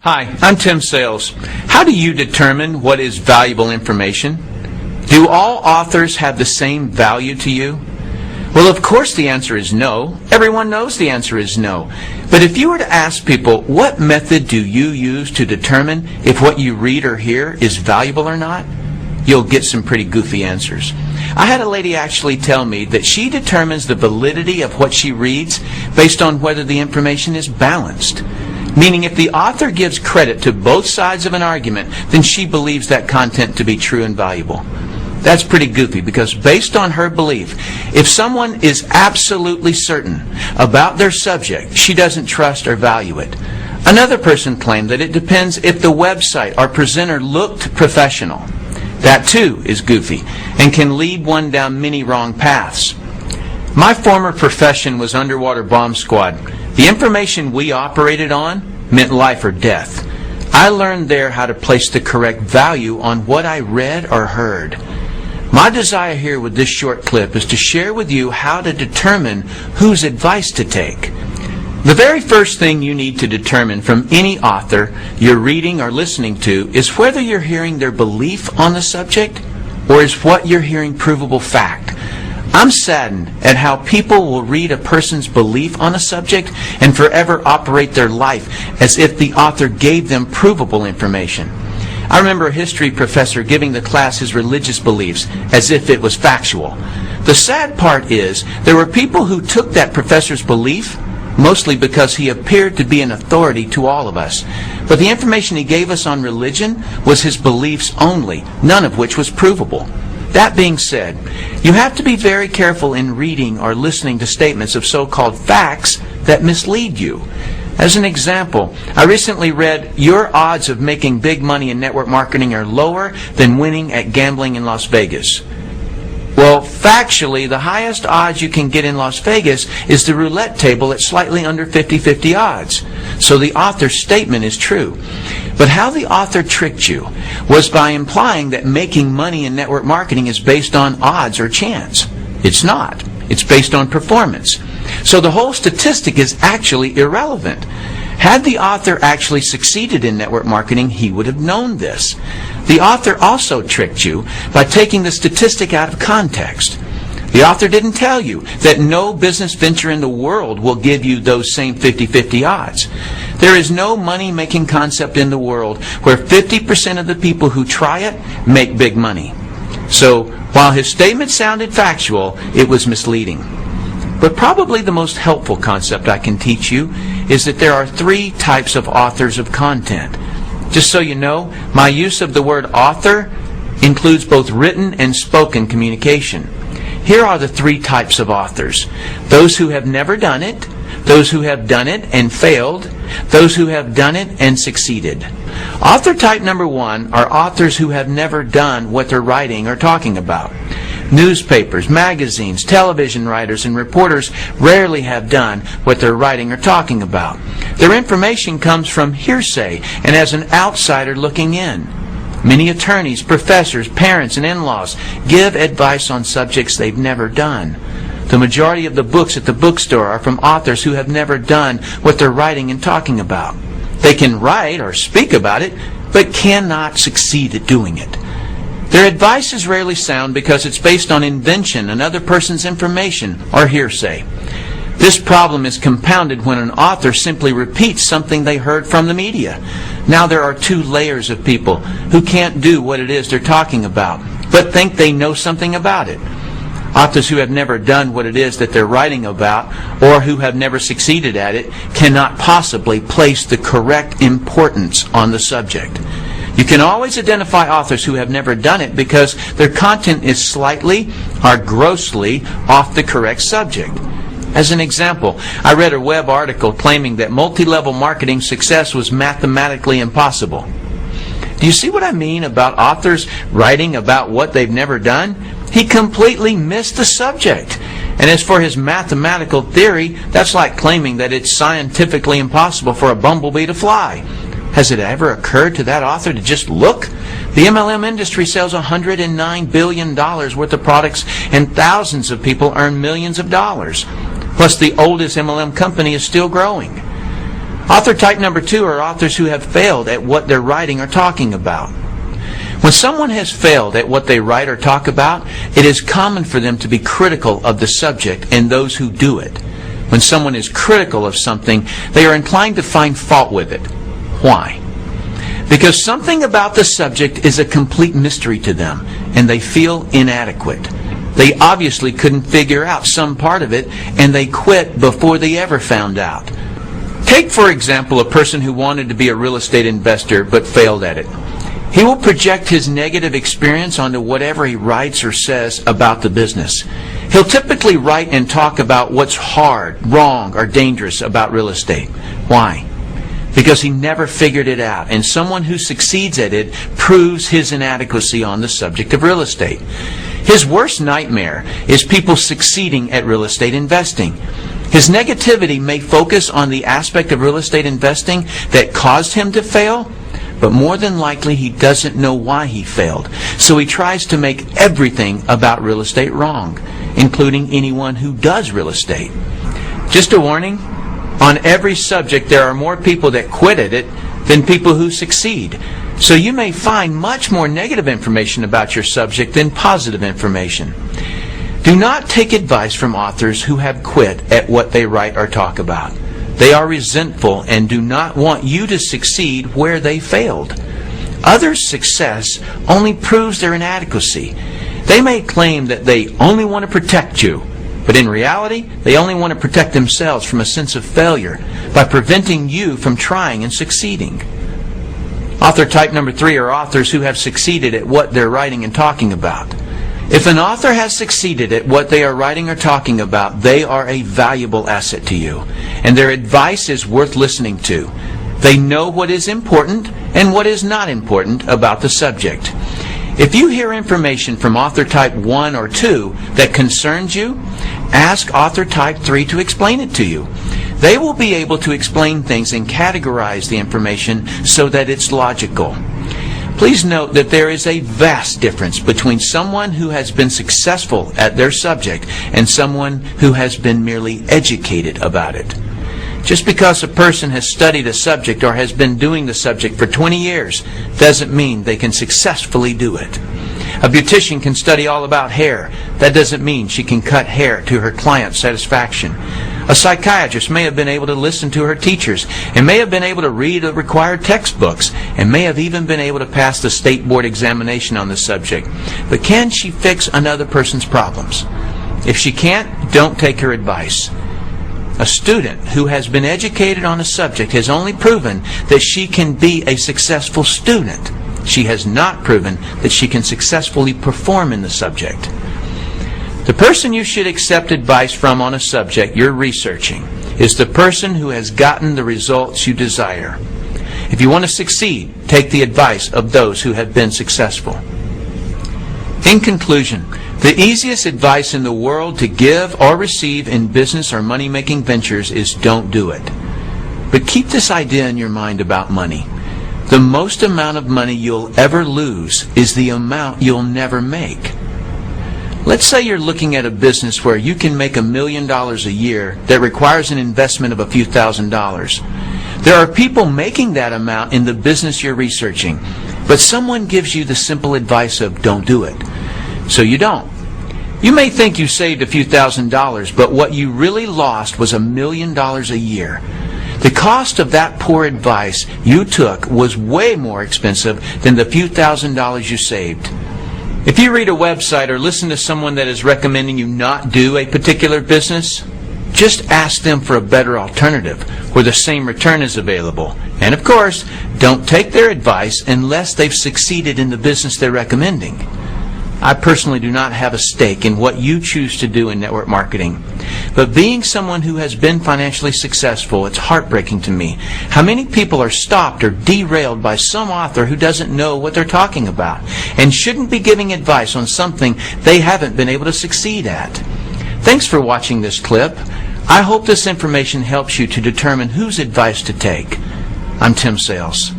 Hi, I'm Tim Sales. How do you determine what is valuable information? Do all authors have the same value to you? Well, of course the answer is no. Everyone knows the answer is no. But if you were to ask people, what method do you use to determine if what you read or hear is valuable or not? You'll get some pretty goofy answers. I had a lady actually tell me that she determines the validity of what she reads based on whether the information is balanced. Meaning if the author gives credit to both sides of an argument, then she believes that content to be true and valuable. That's pretty goofy because based on her belief, if someone is absolutely certain about their subject, she doesn't trust or value it. Another person claimed that it depends if the website or presenter looked professional. That too is goofy and can lead one down many wrong paths. My former profession was underwater bomb squad. The information we operated on meant life or death. I learned there how to place the correct value on what I read or heard. My desire here with this short clip is to share with you how to determine whose advice to take. The very first thing you need to determine from any author you're reading or listening to is whether you're hearing their belief on the subject or is what you're hearing provable fact. I'm saddened at how people will read a person's belief on a subject and forever operate their life as if the author gave them provable information. I remember a history professor giving the class his religious beliefs as if it was factual. The sad part is there were people who took that professor's belief mostly because he appeared to be an authority to all of us. But the information he gave us on religion was his beliefs only, none of which was provable. That being said, you have to be very careful in reading or listening to statements of so-called facts that mislead you. As an example, I recently read, your odds of making big money in network marketing are lower than winning at gambling in Las Vegas. Well, factually, the highest odds you can get in Las Vegas is the roulette table at slightly under 50-50 odds. So the author's statement is true. But how the author tricked you was by implying that making money in network marketing is based on odds or chance. It's not. It's based on performance. So the whole statistic is actually irrelevant. Had the author actually succeeded in network marketing, he would have known this. The author also tricked you by taking the statistic out of context. The author didn't tell you that no business venture in the world will give you those same 50-50 odds. There is no money-making concept in the world where 50% of the people who try it make big money. So, while his statement sounded factual, it was misleading. But probably the most helpful concept I can teach you is that there are three types of authors of content. Just so you know, my use of the word author includes both written and spoken communication. Here are the three types of authors. Those who have never done it, those who have done it and failed, those who have done it and succeeded. Author type number one are authors who have never done what they're writing or talking about. Newspapers, magazines, television writers, and reporters rarely have done what they're writing or talking about. Their information comes from hearsay and as an outsider looking in. Many attorneys, professors, parents, and in-laws give advice on subjects they've never done. The majority of the books at the bookstore are from authors who have never done what they're writing and talking about. They can write or speak about it, but cannot succeed at doing it. Their advice is rarely sound because it's based on invention, another person's information, or hearsay. This problem is compounded when an author simply repeats something they heard from the media. Now there are two layers of people who can't do what it is they're talking about, but think they know something about it. Authors who have never done what it is that they're writing about, or who have never succeeded at it, cannot possibly place the correct importance on the subject. You can always identify authors who have never done it because their content is slightly or grossly off the correct subject. As an example, I read a web article claiming that multi-level marketing success was mathematically impossible. Do you see what I mean about authors writing about what they've never done? He completely missed the subject. And as for his mathematical theory, that's like claiming that it's scientifically impossible for a bumblebee to fly. Has it ever occurred to that author to just look? The MLM industry sells $109 billion worth of products and thousands of people earn millions of dollars. Plus the oldest MLM company is still growing. Author type number 2 are authors who have failed at what they're writing or talking about. When someone has failed at what they write or talk about, it is common for them to be critical of the subject and those who do it. When someone is critical of something, they are inclined to find fault with it. Why? Because something about the subject is a complete mystery to them, and they feel inadequate. They obviously couldn't figure out some part of it, and they quit before they ever found out. Take, for example, a person who wanted to be a real estate investor but failed at it. He will project his negative experience onto whatever he writes or says about the business. He'll typically write and talk about what's hard, wrong, or dangerous about real estate. Why? Because he never figured it out, and someone who succeeds at it proves his inadequacy on the subject of real estate. His worst nightmare is people succeeding at real estate investing. His negativity may focus on the aspect of real estate investing that caused him to fail, but more than likely he doesn't know why he failed. So he tries to make everything about real estate wrong, including anyone who does real estate. Just a warning, on every subject there are more people that quit at it than people who succeed. So you may find much more negative information about your subject than positive information. Do not take advice from authors who have quit at what they write or talk about. They are resentful and do not want you to succeed where they failed. Others' success only proves their inadequacy. They may claim that they only want to protect you, but in reality, they only want to protect themselves from a sense of failure by preventing you from trying and succeeding. Author type number 3 are authors who have succeeded at what they're writing and talking about. If an author has succeeded at what they are writing or talking about, they are a valuable asset to you, and their advice is worth listening to. They know what is important and what is not important about the subject. If you hear information from author type 1 or 2 that concerns you, ask author type 3 to explain it to you. They will be able to explain things and categorize the information so that it's logical. Please note that there is a vast difference between someone who has been successful at their subject and someone who has been merely educated about it. Just because a person has studied a subject or has been doing the subject for 20 years doesn't mean they can successfully do it. A beautician can study all about hair. That doesn't mean she can cut hair to her client's satisfaction. A psychiatrist may have been able to listen to her teachers and may have been able to read the required textbooks and may have even been able to pass the state board examination on the subject. But can she fix another person's problems? If she can't, don't take her advice. A student who has been educated on a subject has only proven that she can be a successful student. She has not proven that she can successfully perform in the subject. The person you should accept advice from on a subject you're researching is the person who has gotten the results you desire. If you want to succeed, take the advice of those who have been successful. In conclusion, the easiest advice in the world to give or receive in business or money-making ventures is don't do it. But keep this idea in your mind about money. The most amount of money you'll ever lose is the amount you'll never make. Let's say you're looking at a business where you can make $1 million a year that requires an investment of a few $1,000s. There are people making that amount in the business you're researching, but someone gives you the simple advice of don't do it. So you don't. You may think you saved a few $1,000s, but what you really lost was $1 million a year. The cost of that poor advice you took was way more expensive than the few $1,000s you saved. If you read a website or listen to someone that is recommending you not do a particular business, just ask them for a better alternative where the same return is available. And of course, don't take their advice unless they've succeeded in the business they're recommending. I personally do not have a stake in what you choose to do in network marketing. But being someone who has been financially successful, it's heartbreaking to me how many people are stopped or derailed by some author who doesn't know what they're talking about and shouldn't be giving advice on something they haven't been able to succeed at. Thanks for watching this clip. I hope this information helps you to determine whose advice to take. I'm Tim Sales.